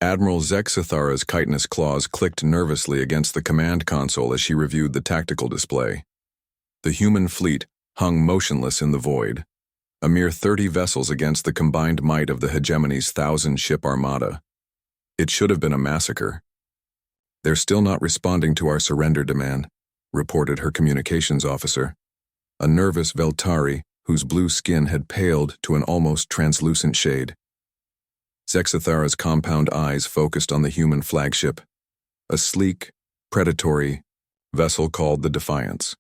Admiral Zexithara's chitinous claws clicked nervously against the command console as she reviewed the tactical display. The human fleet hung motionless in the void, a mere 30 vessels against the combined might of the hegemony's 1,000-ship armada. It should have been a massacre. "They're still not responding to our surrender demand," reported her communications officer, a nervous Veltari whose blue skin had paled to an almost translucent shade. Zexithara's compound eyes focused on the human flagship, a sleek, predatory vessel called the Defiance.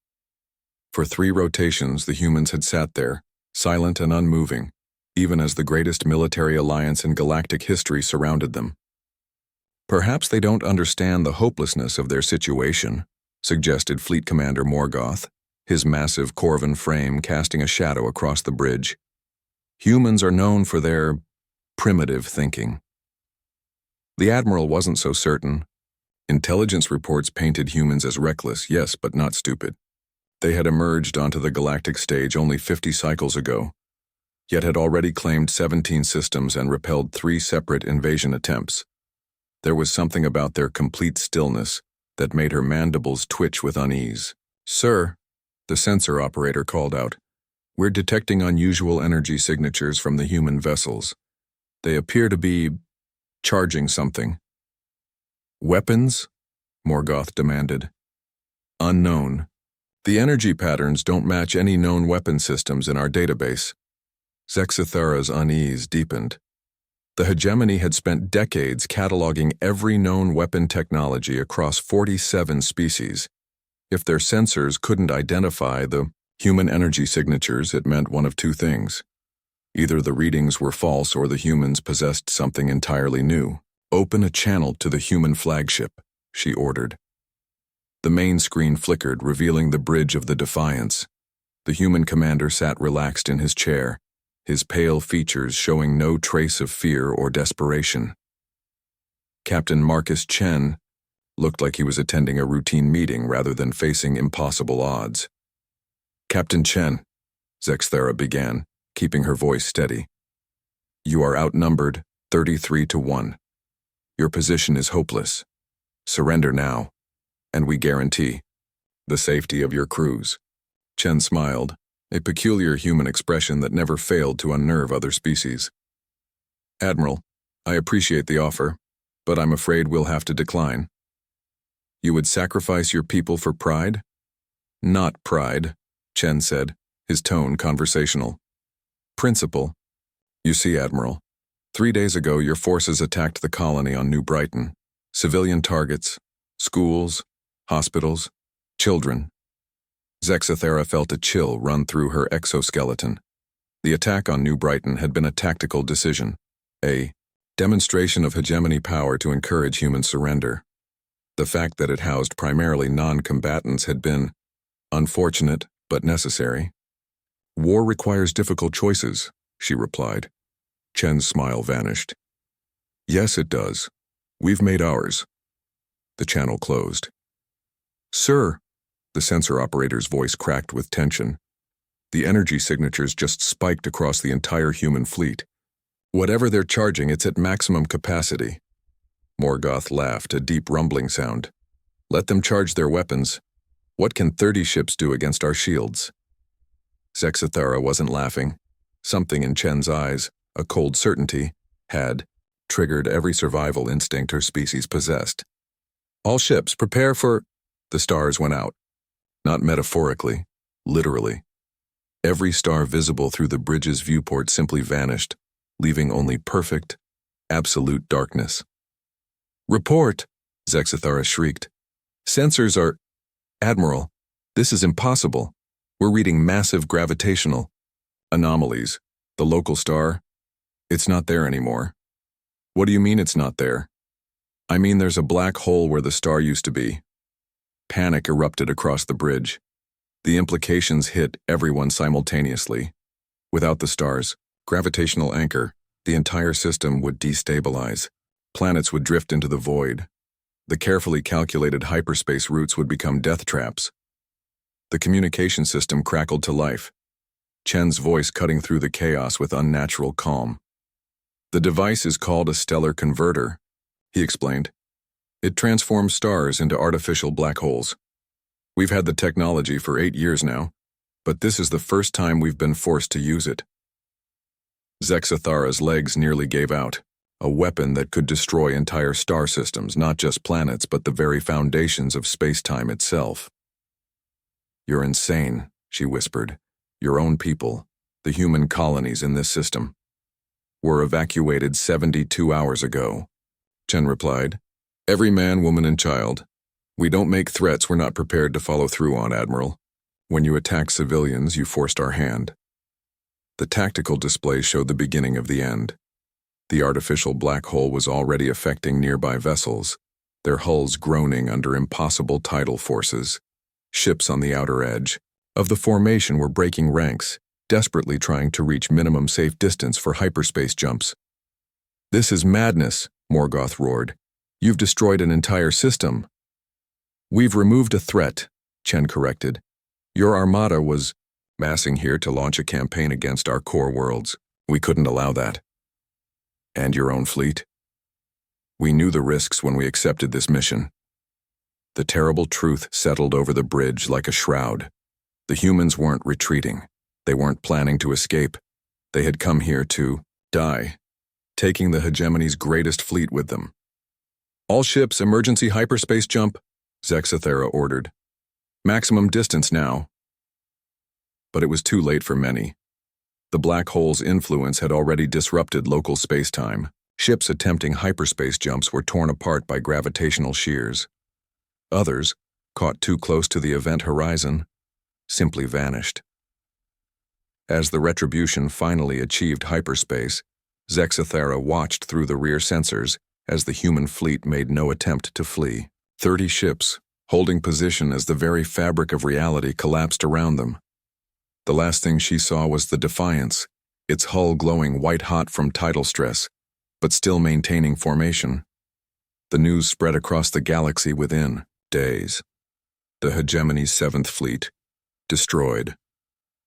For 3 rotations, the humans had sat there, silent and unmoving, even as the greatest military alliance in galactic history surrounded them. "Perhaps they don't understand the hopelessness of their situation," suggested Fleet Commander Morgoth, his massive Corvan frame casting a shadow across the bridge. "Humans are known for their primitive thinking." The Admiral wasn't so certain. Intelligence reports painted humans as reckless, yes, but not stupid. They had emerged onto the galactic stage only 50 cycles ago, yet had already claimed 17 systems and repelled 3 separate invasion attempts. There was something about their complete stillness that made her mandibles twitch with unease. "Sir," the sensor operator called out, "we're detecting unusual energy signatures from the human vessels. They appear to be charging something." "Weapons?" Morgoth demanded. "Unknown. The energy patterns don't match any known weapon systems in our database." Zexithara's unease deepened. The hegemony had spent decades cataloging every known weapon technology across 47 species. If their sensors couldn't identify the human energy signatures, it meant one of 2 things. Either the readings were false or the humans possessed something entirely new. "Open a channel to the human flagship," she ordered. The main screen flickered, revealing the bridge of the Defiance. The human commander sat relaxed in his chair, his pale features showing no trace of fear or desperation. Captain Marcus Chen looked like he was attending a routine meeting rather than facing impossible odds. "Captain Chen," Zexithara began, keeping her voice steady, "you are outnumbered 33 to 1. Your position is hopeless. Surrender now, and we guarantee the safety of your crews." Chen smiled, a peculiar human expression that never failed to unnerve other species. "Admiral, I appreciate the offer, but I'm afraid we'll have to decline." "You would sacrifice your people for pride?" "Not pride," Chen said, his tone conversational. "Principle. You see, Admiral, 3 days ago your forces attacked the colony on New Brighton. Civilian targets, schools, hospitals, children." Zexithara felt a chill run through her exoskeleton. The attack on New Brighton had been a tactical decision, a demonstration of hegemony power to encourage human surrender. The fact that it housed primarily non-combatants had been unfortunate but necessary. "War requires difficult choices," she replied. Chen's smile vanished. "Yes, it does. We've made ours." The channel closed. "Sir," the sensor operator's voice cracked with tension. The energy signatures just spiked across the entire human fleet. "Whatever they're charging, it's at maximum capacity." Morgoth laughed, a deep rumbling sound. "Let them charge their weapons. What can 30 ships do against our shields?" Zexithara wasn't laughing. Something in Chen's eyes, a cold certainty, had triggered every survival instinct her species possessed. "All ships, prepare for—" The stars went out. Not metaphorically, literally. Every star visible through the bridge's viewport simply vanished, leaving only perfect, absolute darkness. "Report!" Zexithara shrieked. "Sensors are— Admiral, this is impossible. We're reading massive gravitational anomalies. The local star, it's not there anymore." "What do you mean it's not there?" "I mean there's a black hole where the star used to be." Panic erupted across the bridge. The implications hit everyone simultaneously. Without the star's gravitational anchor, the entire system would destabilize. Planets would drift into the void. The carefully calculated hyperspace routes would become death traps. The communication system crackled to life, Chen's voice cutting through the chaos with unnatural calm. "The device is called a stellar converter. he explained. It transforms stars into artificial black holes. We've had the technology for 8 years now, but this is the first time we've been forced to use it. Zexathara's legs nearly gave out. A weapon that could destroy entire star systems, not just planets, but the very foundations of space-time itself. You're insane, she whispered. Your own people, the human colonies in this system, were evacuated 72 hours ago. Chen replied, Every man, woman, and child. We don't make threats we're not prepared to follow through on, Admiral. When you attacked civilians, you forced our hand. The tactical display showed the beginning of the end. The artificial black hole was already affecting nearby vessels, their hulls groaning under impossible tidal forces. Ships on the outer edge of the formation were breaking ranks, desperately trying to reach minimum safe distance for hyperspace jumps. This is madness, Morgoth roared. You've destroyed an entire system. We've removed a threat, Chen corrected. Your armada was massing here to launch a campaign against our core worlds. We couldn't allow that. And your own fleet? We knew the risks when we accepted this mission. The terrible truth settled over the bridge like a shroud. The humans weren't retreating. They weren't planning to escape. They had come here to die, taking the hegemony's greatest fleet with them. All ships, emergency hyperspace jump, Zexathara ordered. Maximum distance now. But it was too late for many. The black hole's influence had already disrupted local space-time. Ships attempting hyperspace jumps were torn apart by gravitational shears. Others, caught too close to the event horizon, simply vanished. As the Retribution finally achieved hyperspace, Zexathara watched through the rear sensors as the human fleet made no attempt to flee. 30 ships, holding position as the very fabric of reality collapsed around them. The last thing she saw was the Defiance, its hull glowing white-hot from tidal stress, but still maintaining formation. The news spread across the galaxy within days. The hegemony's 7th fleet, destroyed.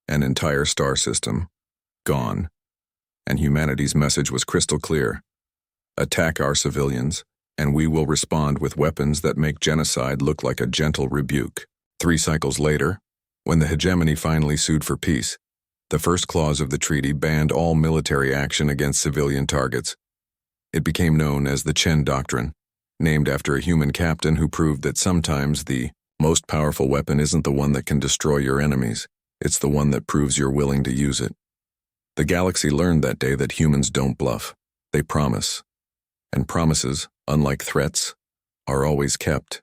An entire star system, gone. And humanity's message was crystal clear. Attack our civilians, and we will respond with weapons that make genocide look like a gentle rebuke. 3 cycles later, when the hegemony finally sued for peace, the first clause of the treaty banned all military action against civilian targets. It became known as the Chen Doctrine, named after a human captain who proved that sometimes the most powerful weapon isn't the one that can destroy your enemies, it's the one that proves you're willing to use it. The galaxy learned that day that humans don't bluff, they promise. And promises, unlike threats, are always kept.